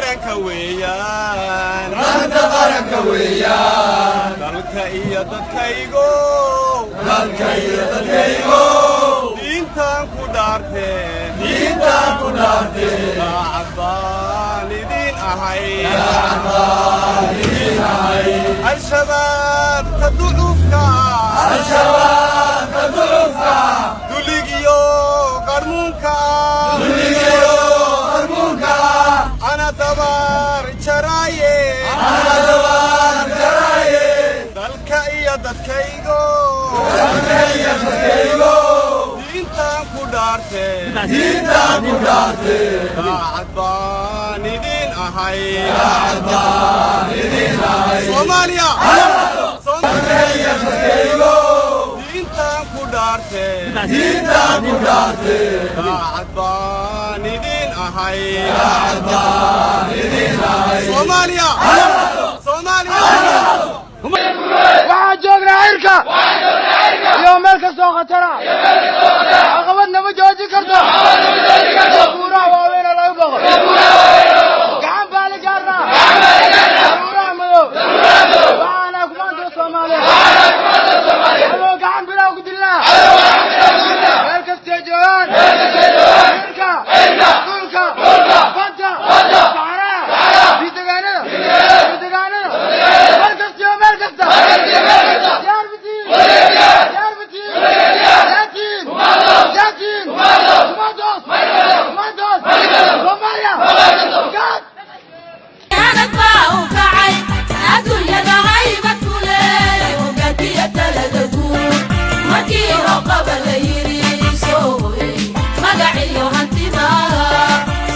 qaranka weeyaan dalka iyo dadkaygo diintaan ku dhaartee daacad idin ahay al-shabaab taducufka duligiyo qarmuunka ana dabar jaraaye dalka iyo dadkaygo diintaan ku dhaartee daacad baan idin ahay Soomaaliya diintaan ku dhaartee daacad baan idin ahay Soomaaliya waxaan joognaa cirka iyo meel kastoo khatara caqabadna ma joojin karto buuraha waaweyn laga boqo gacan baa la gaarnaa buuraha madow waxaana kumaanta Soomaaliya adoo gacan bilaa ku dilnaa meel kastay joogaan cirka dhulka badda saxaraha bidegaanada meel kasta diyaar bitiin laakiin kumaandoos Soomaaliya gaad كانت باوكعي الدنيا غايبة كلها وقتي التلدقون مكيرو قبل يري سوي مقعيو هنتبا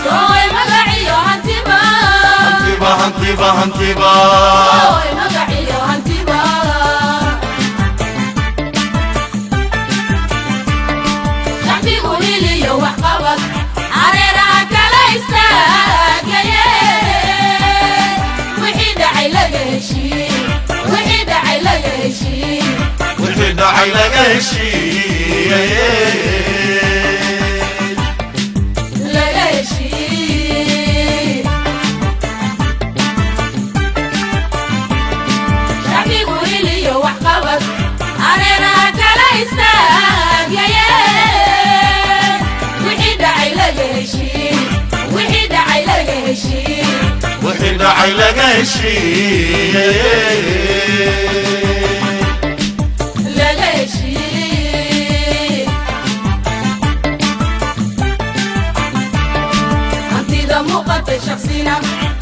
سوي مقعيو هنتبا سوي مقعيو هنتبا شعبي قولي لي وحقبك عريرك ليساك وحيد عيلك شعبي قولي لي وحقبك عريرك ليساك وحيد عيلك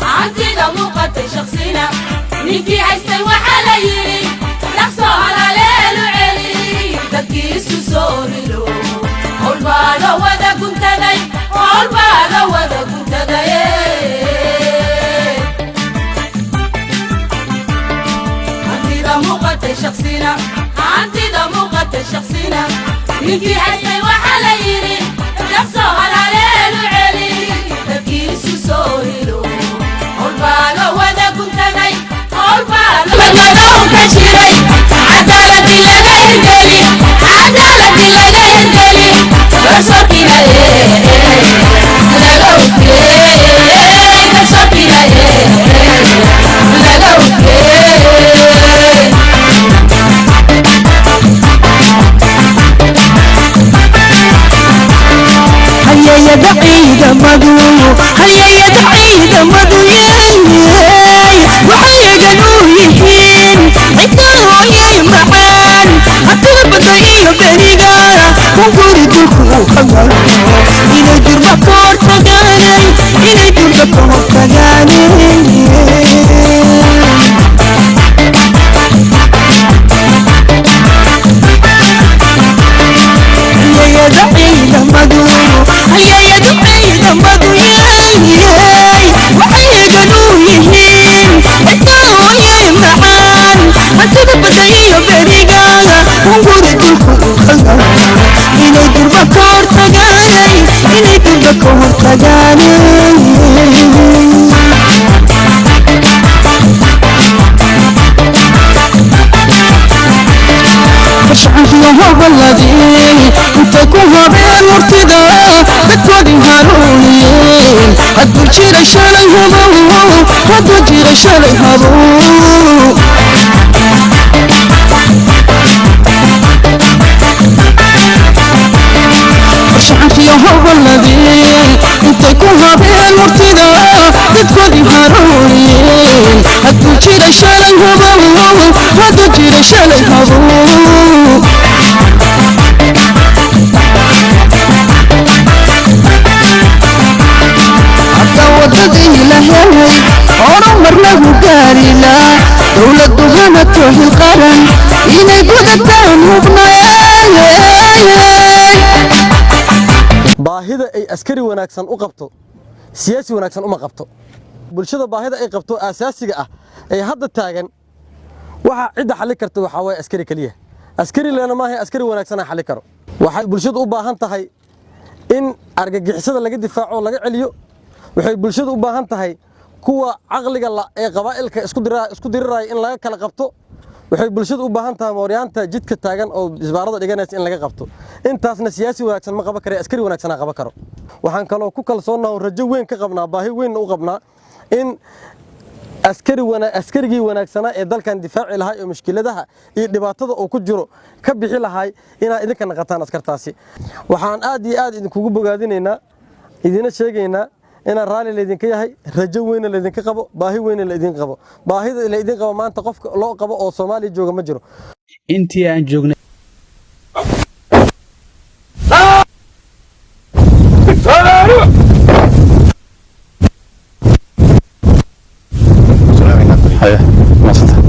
عندي دموقة شخصينا نيكي عايزة وحالة يري نقصو على ليل وعلي تكيسو سوريلو والبالو ودا كنت داي عندي دموقة شخصينا نيكي عايزة وحالة يري نقصو على ليل وعلي تكيسو سوريلو والبالو ودا كنت داي والبالو كشيري عدالتي لغا يندلي كسوكينا هيا يدعي مدو وحي قنويهين عدو يمعان أطلب ضعي بريقارة وقرد الخوخة إلى جربة كورتغاني إلى جربة كورتغاني هيا يدعي مدو وحي قنويهين عدو يمعان أطلب ضعي بريقارة وقرد الخوخة إلى جربة كورتغاني إلى جربة كورتغاني شعبي وهو الذي intay ku habeen murtida dadkoodii hanuuniyeen hadduu jira shalay habow hadduu jira shalay habow shacabkiyo howlladeen intay ku habeen murtida dadkoodii hanuuniyeen hadduu jira shalay habow hadduu jira shalay habow wadadii la helay horumar lagu gaarila dowladdu hana tooxil qaran inay gudataan baahida ay askari wanaagsan u qabto siyaasi wanaagsan uma qabto bulshada baahida ay qabto asaasiga ah ay hadda taagan waxa cid xalli karto waxa way askari kaliya askari leena maahay askari wanaagsan ay xalli karo waxay bulshadu u baahan tahay in argagixisada laga difaaco laga celiyo waxay bulshadu u baahan tahay kuwa aqliga la ee qabaa'ilka isku diriraya in laga kala qabto waxay bulshadu u baahan tahay mooryaanta jidka taagan oo isbaarada dhiganaysa in laga qabto intaasna siyaasi wanaagsan ma qaban karo askari wanaagsan aan qaban karo waxaan kaloo ku kalsoonahay rajo weyn ka qabnaa baahi weyn u qabnaa in askarigii wanaagsanaa ee dalkan difaaci lahaa oo mushkiladaha iyo dhibaatada uu ku jiro ka bixi lahay inaa idinka naqataan askartaasi waxaan aad iyo aad idinkugu bogaadinaynaa idina sheegaynaa ina raali leedinka yahay rajo weyn leedinka qabo baahi weyn leedin qabo baahida leedin qabo maanta qofka loo qabo oo Soomaaliya jooga ma jiro intii aan joognay هيا مصطفى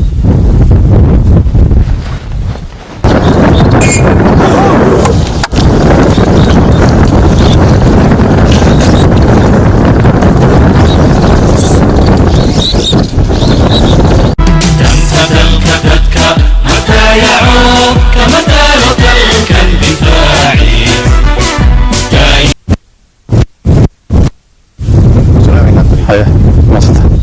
هيا مصطفى